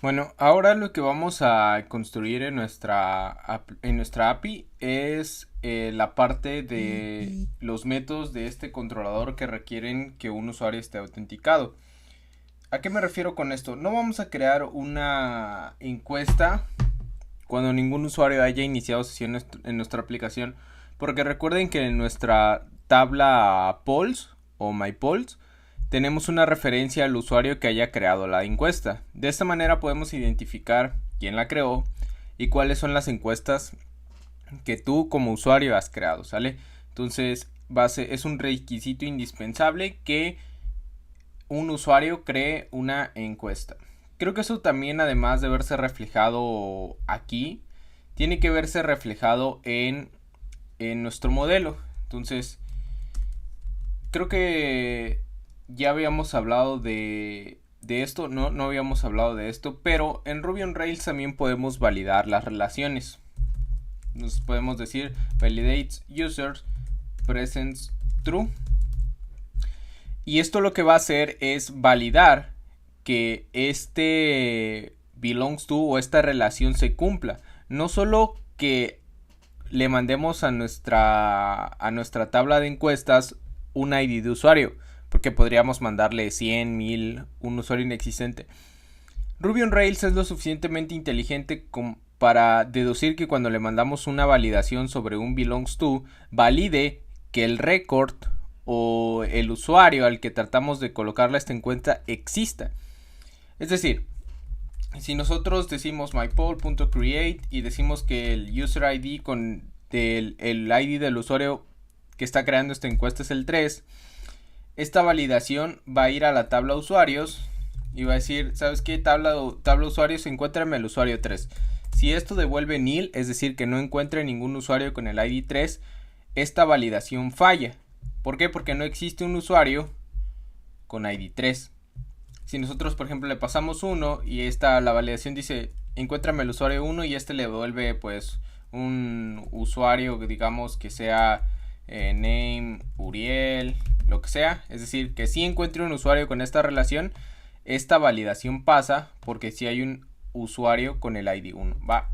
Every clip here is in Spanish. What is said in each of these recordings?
Bueno, ahora lo que vamos a construir en nuestra API es la parte de los métodos de este controlador que requieren que un usuario esté autenticado. ¿A qué me refiero con esto? No vamos a crear una encuesta cuando ningún usuario haya iniciado sesión en nuestra aplicación, porque recuerden que en nuestra tabla polls o my polls tenemos una referencia al usuario que haya creado la encuesta. De esta manera podemos identificar quién la creó y cuáles son las encuestas que tú como usuario has creado, ¿sale? Entonces es un requisito indispensable que un usuario cree una encuesta. Creo que eso también, además de verse reflejado aquí, tiene que verse reflejado en nuestro modelo. Entonces, creo que ya habíamos hablado de esto, no habíamos hablado de esto, pero en Ruby on Rails también podemos validar las relaciones. Nos podemos decir validates users presents true. Y esto lo que va a hacer es validar que este belongs to o esta relación se cumpla. No solo que le mandemos a nuestra tabla de encuestas un ID de usuario, porque podríamos mandarle 100, 1000, un usuario inexistente. Ruby on Rails es lo suficientemente inteligente para deducir que cuando le mandamos una validación sobre un belongs to, valide que el record o el usuario al que tratamos de colocarle esta encuesta exista. Es decir, si nosotros decimos mypoll.create y decimos que el user ID con el ID del usuario que está creando esta encuesta es el 3, esta validación va a ir a la tabla usuarios y va a decir, ¿sabes qué? Tabla usuarios, encuéntrame el usuario 3. Si esto devuelve nil, es decir, que no encuentre ningún usuario con el ID 3, esta validación falla. ¿Por qué? Porque no existe un usuario con ID 3. Si nosotros, por ejemplo, le pasamos 1 y la validación dice, encuéntrame el usuario 1 y este le devuelve pues un usuario, digamos, que sea name, Uriel, lo que sea. Es decir, que si encuentre un usuario con esta relación, esta validación pasa porque si hay un usuario con el ID 1. Va.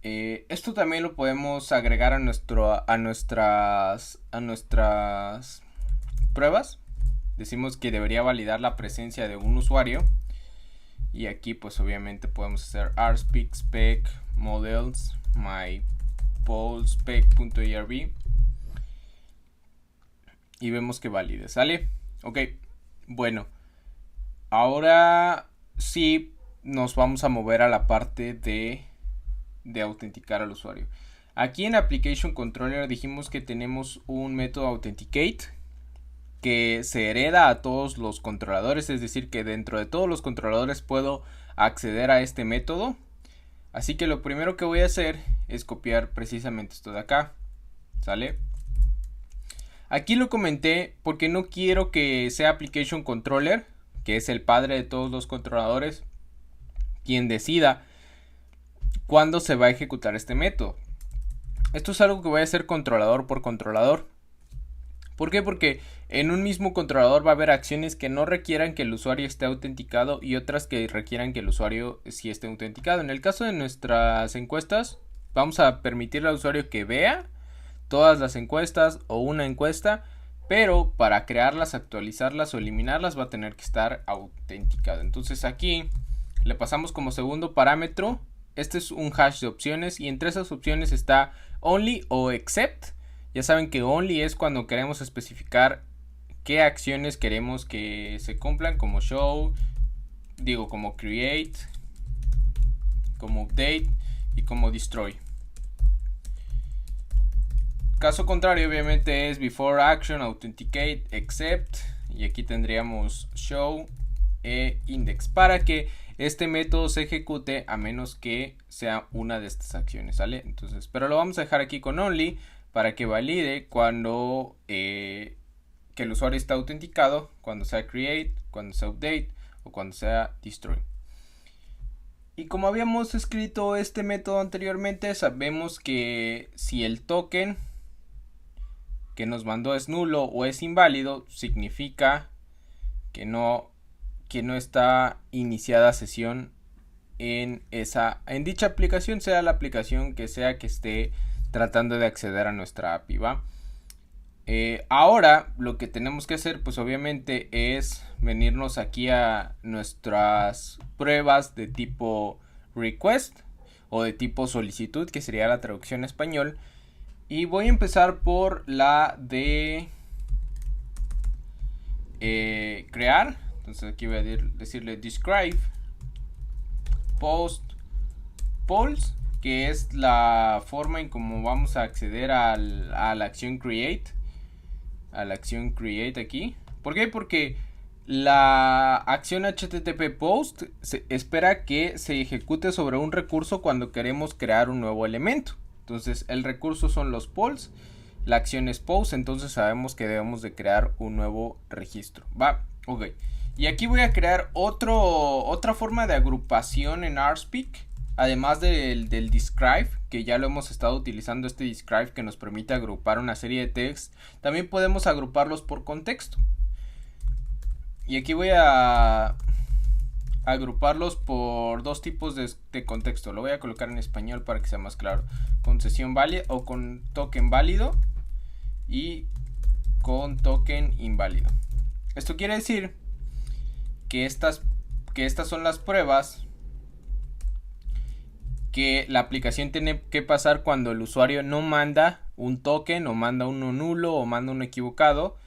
Esto también lo podemos agregar a nuestras pruebas. Decimos que debería validar la presencia de un usuario. Y aquí pues obviamente podemos hacer rspec spec models my pollspec.erb y vemos que valide, ¿sale? Ok, bueno, ahora sí nos vamos a mover a la parte de autenticar al usuario. Aquí en Application Controller dijimos que tenemos un método authenticate que se hereda a todos los controladores, es decir, que dentro de todos los controladores puedo acceder a este método. Así que lo primero que voy a hacer es copiar precisamente esto de acá, ¿sale? Aquí lo comenté porque no quiero que sea Application Controller, que es el padre de todos los controladores, quien decida cuándo se va a ejecutar este método. Esto es algo que voy a hacer controlador por controlador. ¿Por qué? Porque en un mismo controlador va a haber acciones que no requieran que el usuario esté autenticado y otras que requieran que el usuario sí esté autenticado. En el caso de nuestras encuestas, vamos a permitirle al usuario que vea todas las encuestas o una encuesta, pero para crearlas, actualizarlas o eliminarlas va a tener que estar autenticado. Entonces aquí le pasamos como segundo parámetro. Este es un hash de opciones y entre esas opciones está only o except. Ya saben que only es cuando queremos especificar qué acciones queremos que se cumplan, como show, como create, como update y como destroy. Caso contrario, obviamente, es before action, authenticate, except, y aquí tendríamos show e index para que este método se ejecute a menos que sea una de estas acciones, ¿sale? Entonces, pero lo vamos a dejar aquí con only para que valide cuando que el usuario está autenticado, cuando sea create, cuando sea update o cuando sea destroy. Y como habíamos escrito este método anteriormente, sabemos que si el token que nos mandó es nulo o es inválido, significa que no que no está iniciada sesión en dicha aplicación, sea la aplicación que sea que esté tratando de acceder a nuestra API, ¿va? Ahora lo que tenemos que hacer, pues obviamente, es venirnos aquí a nuestras pruebas de tipo request o de tipo solicitud, que sería la traducción en español. Y voy a empezar por la de crear. Entonces aquí voy a decirle describe post polls, que es la forma en cómo vamos a acceder a la acción create. A la acción create aquí. ¿Por qué? Porque la acción HTTP post se espera que se ejecute sobre un recurso cuando queremos crear un nuevo elemento. Entonces el recurso son los polls, la acción es post, entonces sabemos que debemos de crear un nuevo registro. Va, ok. Y aquí voy a crear otra forma de agrupación en RSpeak, además del describe, que ya lo hemos estado utilizando, este describe que nos permite agrupar una serie de texts. También podemos agruparlos por contexto. Y aquí voy a agruparlos por dos tipos de contexto. Lo voy a colocar en español para que sea más claro. Con sesión válida o con token válido y con token inválido. Esto quiere decir que estas son las pruebas que la aplicación tiene que pasar cuando el usuario no manda un token o manda uno nulo o manda uno equivocado.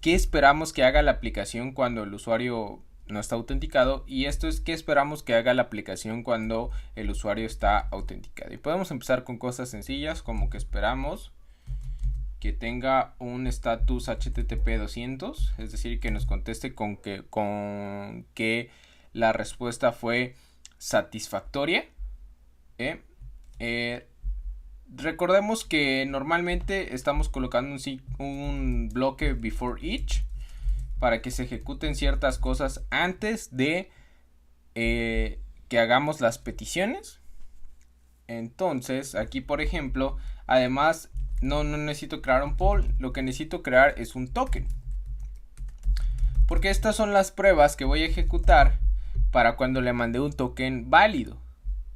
¿Qué esperamos que haga la aplicación cuando el usuario no está autenticado? Y esto es qué esperamos que haga la aplicación cuando el usuario está autenticado. Y podemos empezar con cosas sencillas, como que esperamos que tenga un status HTTP 200, es decir, que nos conteste con que la respuesta fue satisfactoria. Recordemos que normalmente estamos colocando un bloque before each para que se ejecuten ciertas cosas antes de que hagamos las peticiones. Entonces aquí, por ejemplo, además no necesito crear un poll, lo que necesito crear es un token, porque estas son las pruebas que voy a ejecutar para cuando le mandé un token válido.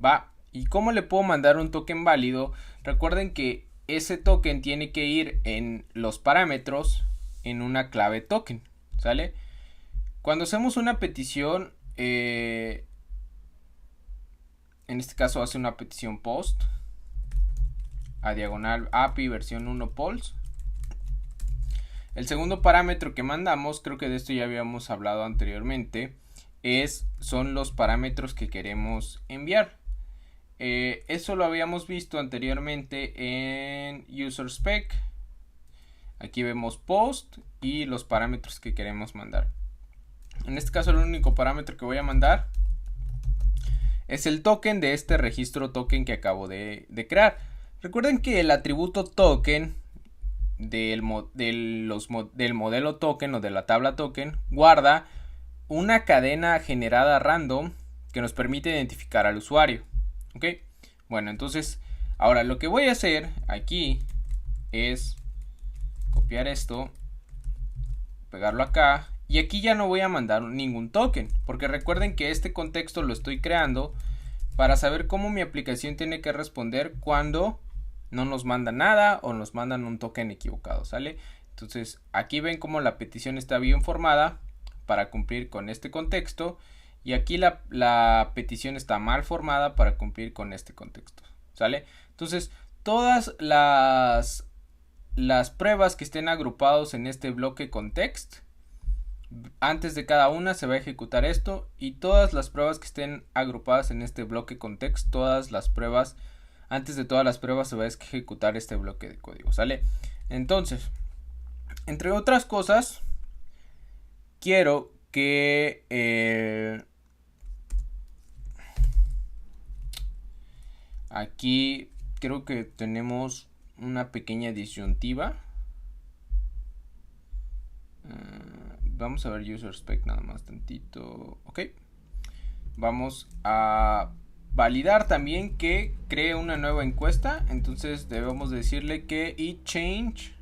Va. ¿Y cómo le puedo mandar un token válido? Recuerden que ese token tiene que ir en los parámetros en una clave token, ¿sale? Cuando hacemos una petición, en este caso hace una petición post a diagonal API versión 1 polls. El segundo parámetro que mandamos, creo que de esto ya habíamos hablado anteriormente, son los parámetros que queremos enviar. Eso lo habíamos visto anteriormente en UserSpec. Aquí vemos post y los parámetros que queremos mandar. En este caso el único parámetro que voy a mandar es el token de este registro token que acabo de crear. Recuerden que el atributo token del modelo token o de la tabla token guarda una cadena generada random que nos permite identificar al usuario. Ok, bueno, entonces ahora lo que voy a hacer aquí es copiar esto, pegarlo acá, y aquí ya no voy a mandar ningún token, porque recuerden que este contexto lo estoy creando para saber cómo mi aplicación tiene que responder cuando no nos manda nada o nos mandan un token equivocado, ¿sale? Entonces aquí ven cómo la petición está bien formada para cumplir con este contexto. Y aquí la petición está mal formada para cumplir con este contexto, ¿sale? Entonces, todas las pruebas que estén agrupados en este bloque context, antes de cada una se va a ejecutar esto. Y todas las pruebas que estén agrupadas en este bloque context, antes de todas las pruebas se va a ejecutar este bloque de código, ¿sale? Entonces, entre otras cosas, quiero que aquí creo que tenemos una pequeña disyuntiva. Vamos a ver UserSpec nada más tantito. Ok. Vamos a validar también que cree una nueva encuesta. Entonces debemos decirle que it change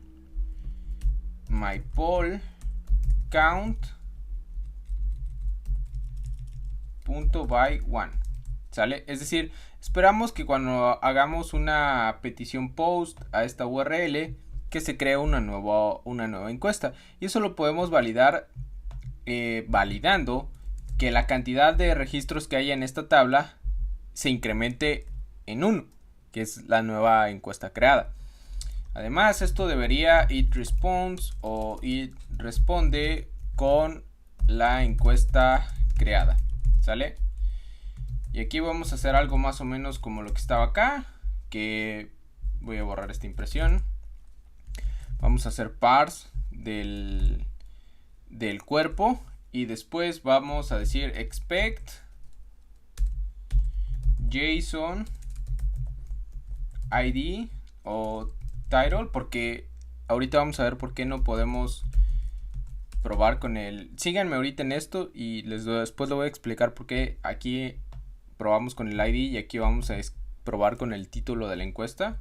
my poll count post.by1, ¿sale? Es decir, esperamos que cuando hagamos una petición post a esta URL, que se cree una nueva encuesta. Y eso lo podemos validar validando que la cantidad de registros que haya en esta tabla se incremente en 1, que es la nueva encuesta creada. Además, esto debería it response o it responde con la encuesta creada, ¿sale? Y aquí vamos a hacer algo más o menos como lo que estaba acá, que voy a borrar esta impresión. Vamos a hacer parse del cuerpo y después vamos a decir expect JSON ID o title, porque ahorita vamos a ver por qué no podemos probar con el... Síganme ahorita en esto y después lo voy a explicar por qué aquí probamos con el ID y aquí vamos a probar con el título de la encuesta.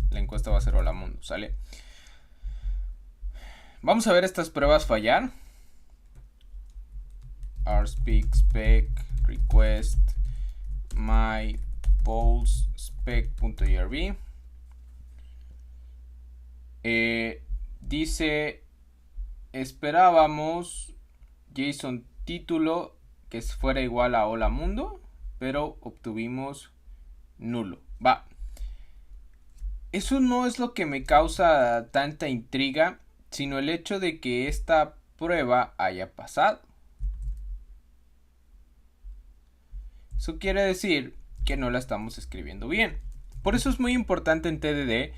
La encuesta va a ser Hola Mundo, ¿sale? Vamos a ver estas pruebas fallar. rspeak spec request my polls spec.irb. Dice esperábamos JSON título que fuera igual a Hola Mundo, pero obtuvimos nulo. Va. Eso no es lo que me causa tanta intriga, sino el hecho de que esta prueba haya pasado. Eso quiere decir que no la estamos escribiendo bien. Por eso es muy importante en TDD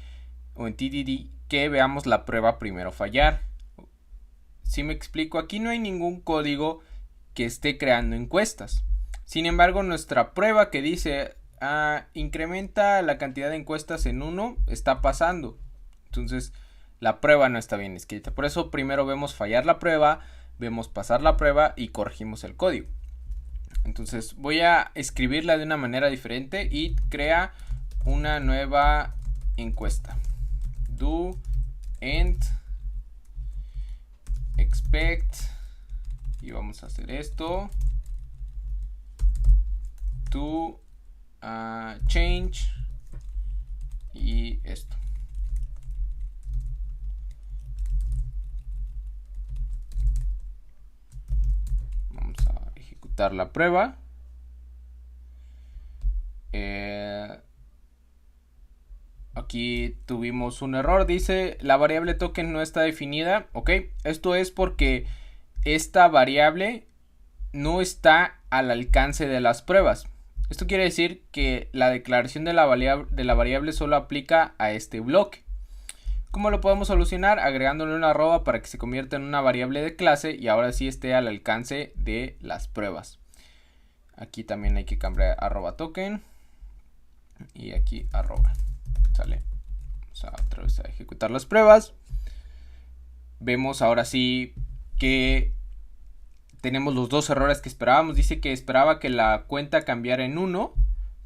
o en TDD que veamos la prueba primero fallar. Si me explico, aquí no hay ningún código que esté creando encuestas. Sin embargo, nuestra prueba que dice incrementa la cantidad de encuestas en 1 está pasando. Entonces, la prueba no está bien escrita. Por eso primero vemos fallar la prueba, vemos pasar la prueba y corregimos el código. Entonces voy a escribirla de una manera diferente y crea una nueva encuesta. Do end expect y vamos a hacer esto. To change y esto. Vamos a ejecutar la prueba. Aquí tuvimos un error, dice la variable token no está definida. Ok, esto es porque esta variable no está al alcance de las pruebas. Esto quiere decir que la declaración de la variable solo aplica a este bloque. ¿Cómo lo podemos solucionar? Agregándole una arroba para que se convierta en una variable de clase y ahora sí esté al alcance de las pruebas. Aquí también hay que cambiar arroba token y aquí arroba. ¿Sale? Vamos a otra vez a ejecutar las pruebas. Vemos ahora sí que tenemos los dos errores que esperábamos. Dice que esperaba que la cuenta cambiara en 1,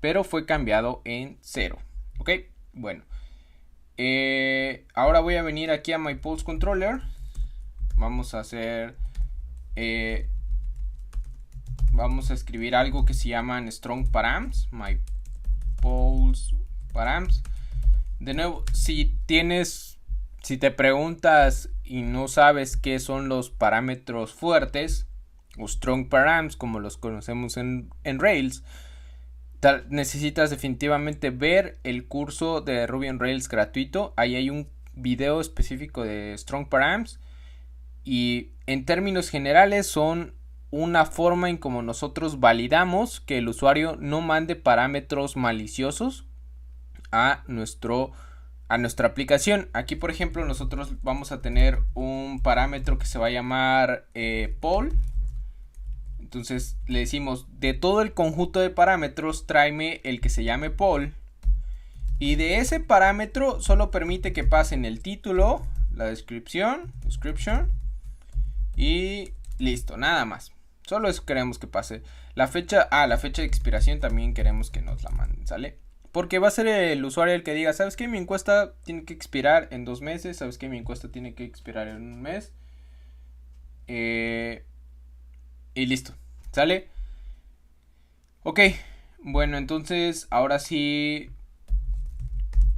pero fue cambiado en 0. Ok, bueno. Ahora voy a venir aquí a My Polls Controller. Vamos a hacer... vamos a escribir algo que se llaman Strong Params. My Polls Params. De nuevo, si te preguntas y no sabes qué son los parámetros fuertes o strong params como los conocemos en Rails, necesitas definitivamente ver el curso de Ruby on Rails gratuito. Ahí hay un video específico de strong params y en términos generales son una forma en como nosotros validamos que el usuario no mande parámetros maliciosos a nuestra aplicación. Aquí por ejemplo nosotros vamos a tener un parámetro que se va a llamar poll. Entonces le decimos de todo el conjunto de parámetros tráeme el que se llame poll y de ese parámetro solo permite que pasen el título, la description y listo, nada más. Solo eso queremos que pase. La fecha de expiración también queremos que nos la manden, ¿sale? Porque va a ser el usuario el que diga, ¿sabes qué? Mi encuesta tiene que expirar en 2 meses. ¿Sabes qué? Mi encuesta tiene que expirar en 1 mes. Y listo. ¿Sale? Ok, bueno, entonces ahora sí,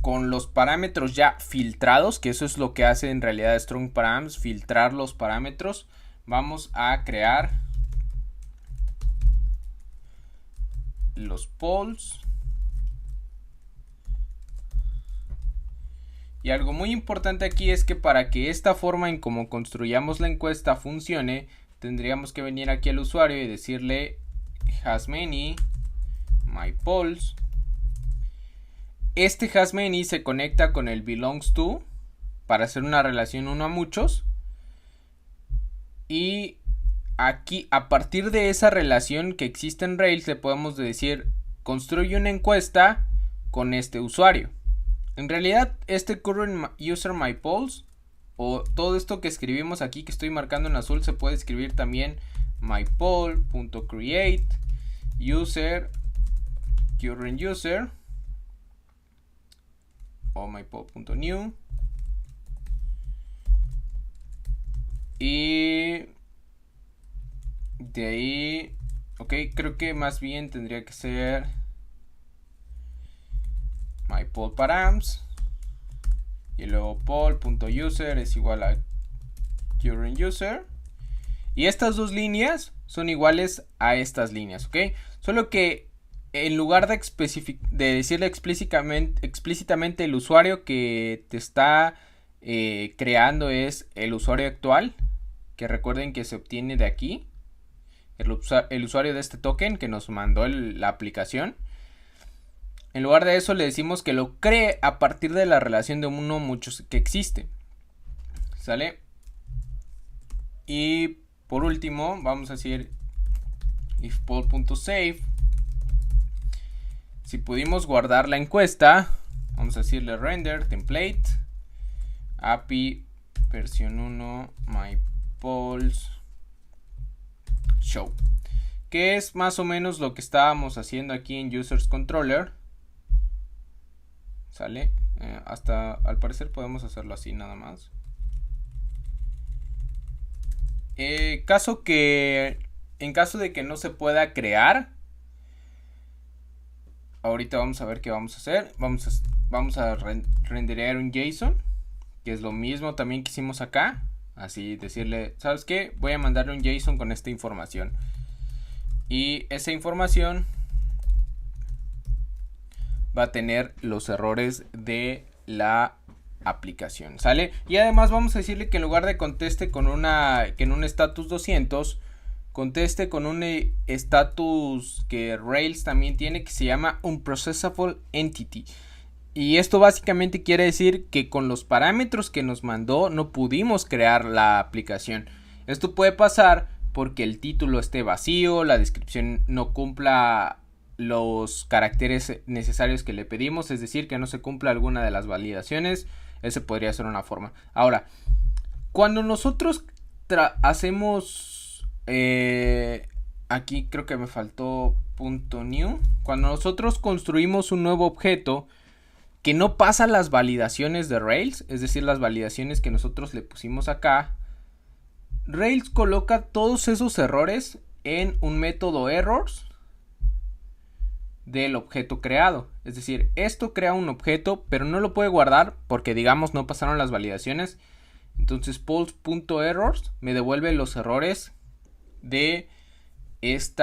con los parámetros ya filtrados, que eso es lo que hace en realidad Strong Params, filtrar los parámetros, vamos a crear los polls. Y algo muy importante aquí es que para que esta forma en cómo construyamos la encuesta funcione, tendríamos que venir aquí al usuario y decirle has many my polls. Este has many se conecta con el belongs to para hacer una relación uno a muchos. Y aquí, a partir de esa relación que existe en Rails, le podemos decir construye una encuesta con este usuario. En realidad, este current user my polls o todo esto que escribimos aquí que estoy marcando en azul se puede escribir también mypoll.create user current user o mypoll.new y de ahí, ok, creo que más bien tendría que ser myPollParams y luego poll.user es igual a current user y estas dos líneas son iguales a estas líneas, ok, solo que en lugar de decirle explícitamente el usuario que te está creando es el usuario actual, que recuerden que se obtiene de aquí, el usuario de este token que nos mandó la aplicación. En lugar de eso le decimos que lo cree a partir de la relación de uno muchos que existe. ¿Sale? Y por último vamos a decir if poll.save. Si pudimos guardar la encuesta, vamos a decirle render template API versión 1 myPolls show, que es más o menos lo que estábamos haciendo aquí en users controller. ¿Sale? Hasta al parecer podemos hacerlo así nada más. En caso de que no se pueda crear, ahorita vamos a ver qué vamos a hacer. Vamos a renderear un JSON, que es lo mismo también que hicimos acá. Así decirle, ¿sabes qué? Voy a mandarle un JSON con esta información. Y esa información va a tener los errores de la aplicación, ¿sale? Y además vamos a decirle que en lugar de conteste con que en un status 200, conteste con un status que Rails también tiene, que se llama unprocessable entity. Y esto básicamente quiere decir que con los parámetros que nos mandó no pudimos crear la aplicación. Esto puede pasar porque el título esté vacío, la descripción no cumpla los caracteres necesarios que le pedimos, es decir, que no se cumpla alguna de las validaciones. Ese podría ser una forma. Ahora, cuando nosotros hacemos aquí creo que me faltó .new. Cuando nosotros construimos un nuevo objeto que no pasa las validaciones de Rails, es decir, las validaciones que nosotros le pusimos acá, Rails coloca todos esos errores en un método errors del objeto creado. Es decir, esto crea un objeto, pero no lo puede guardar porque, digamos, no pasaron las validaciones. Entonces polls.errors me devuelve los errores de este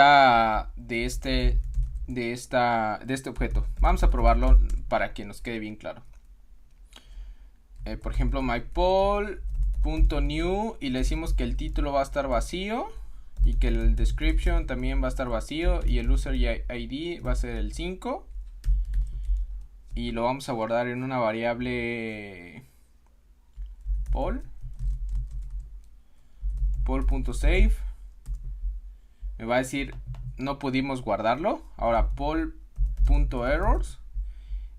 objeto. Vamos a probarlo para que nos quede bien claro. Por ejemplo, mypoll.new y le decimos que el título va a estar vacío y que el description también va a estar vacío y el user ID va a ser el 5 y lo vamos a guardar en una variable poll.save. Me va a decir no pudimos guardarlo. Ahora poll.errors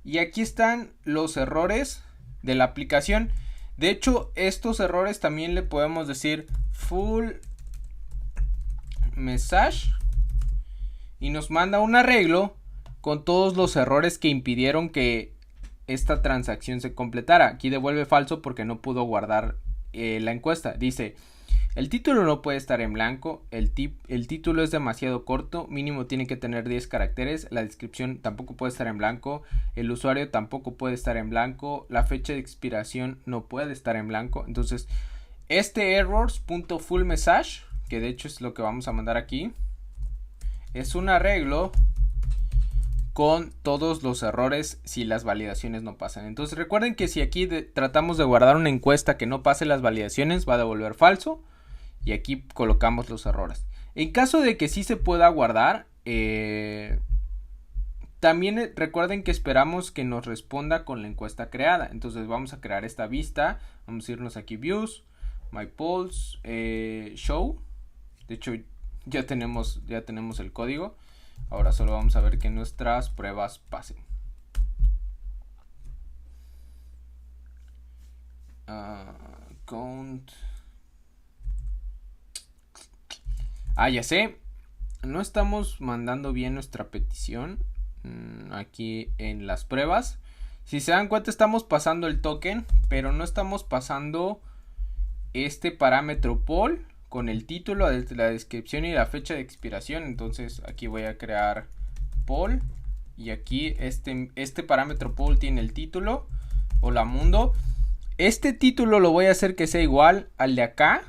y aquí están los errores de la aplicación. De hecho, estos errores también le podemos decir full message y nos manda un arreglo con todos los errores que impidieron que esta transacción se completara. Aquí devuelve falso porque no pudo guardar la encuesta. Dice El título no puede estar en blanco, el título es demasiado corto, mínimo tiene que tener 10 caracteres, la descripción tampoco puede estar en blanco, el usuario tampoco puede estar en blanco, la fecha de expiración no puede estar en blanco. Entonces este errors.fullMessage, que de hecho es lo que vamos a mandar aquí, es un arreglo con todos los errores si las validaciones no pasan. Entonces recuerden que si aquí tratamos de guardar una encuesta que no pase las validaciones, va a devolver falso. Y aquí colocamos los errores. En caso de que sí se pueda guardar, también recuerden que esperamos que nos responda con la encuesta creada. Entonces vamos a crear esta vista. Vamos a irnos aquí, Views, My Polls, Show. De hecho ya tenemos el código. Ahora solo vamos a ver que nuestras pruebas pasen. Count. Ya sé. No estamos mandando bien nuestra petición. Aquí en las pruebas. Si se dan cuenta, estamos pasando el token, pero no estamos pasando este parámetro poll con el título, la descripción y la fecha de expiración. Entonces aquí voy a crear poll y aquí este parámetro poll tiene el título. Hola mundo. Este título lo voy a hacer que sea igual al de acá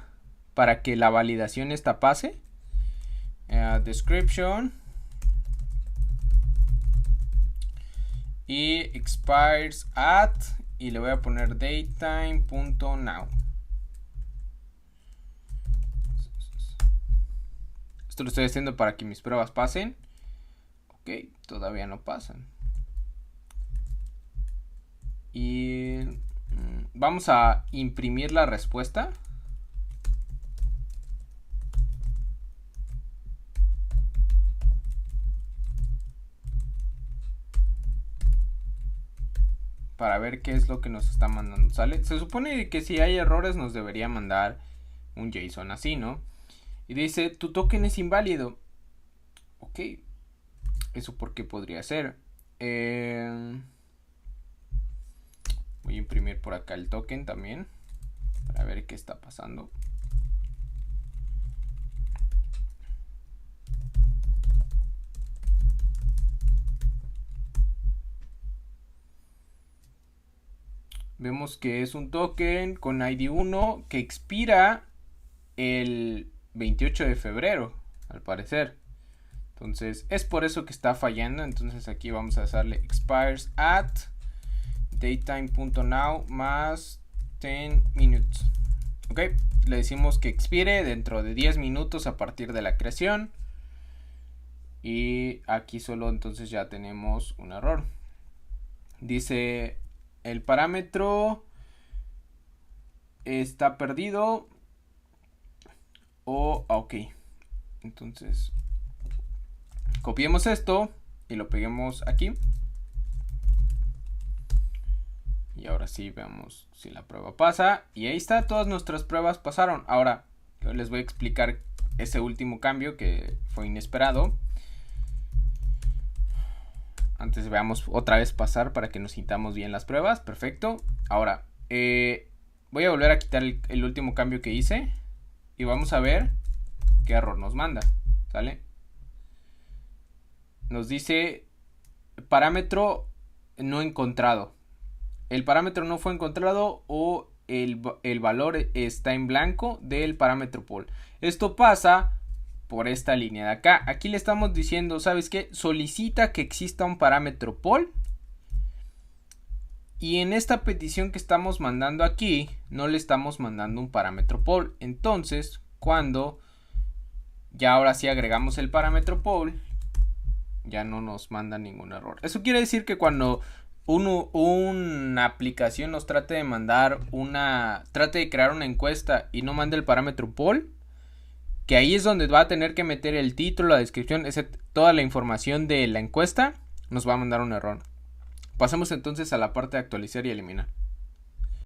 para que la validación esta pase. Description y expires at y le voy a poner datetime.now. Esto lo estoy haciendo para que mis pruebas pasen. Ok, todavía no pasan. Y vamos a imprimir la respuesta. Para ver qué es lo que nos está mandando, ¿sale? Se supone que si hay errores nos debería mandar un JSON así, ¿no? Y dice, tu token es inválido. Ok. ¿Eso por qué podría ser? Voy a imprimir por acá el token también. Para ver qué está pasando. Vemos que es un token con ID 1 que expira el 28 de febrero, al parecer. Entonces es por eso que está fallando. Entonces aquí vamos a hacerle expires at datetime.now más 10 minutes. Ok, le decimos que expire dentro de 10 minutos a partir de la creación. Y aquí solo entonces ya tenemos un error. Dice el parámetro está perdido. Ok. Entonces copiemos esto y lo peguemos aquí. Y ahora sí veamos si la prueba pasa. Y ahí está, todas nuestras pruebas pasaron. Ahora yo les voy a explicar ese último cambio que fue inesperado. Antes veamos otra vez pasar para que nos sintamos bien las pruebas. Perfecto. Ahora voy a volver a quitar el último cambio que hice. Y vamos a ver qué error nos manda. ¿Sale? Nos dice parámetro no encontrado. El parámetro no fue encontrado o el valor está en blanco del parámetro poll. Esto pasa por esta línea de acá. Aquí le estamos diciendo, ¿sabes qué? Solicita que exista un parámetro poll. Y en esta petición que estamos mandando aquí, no le estamos mandando un parámetro poll. Entonces, cuando ya ahora sí agregamos el parámetro poll, ya no nos manda ningún error. Eso quiere decir que cuando una aplicación nos trate de mandar trate de crear una encuesta y no mande el parámetro poll, que ahí es donde va a tener que meter el título, la descripción, toda la información de la encuesta, nos va a mandar un error. Pasemos entonces a la parte de actualizar y eliminar.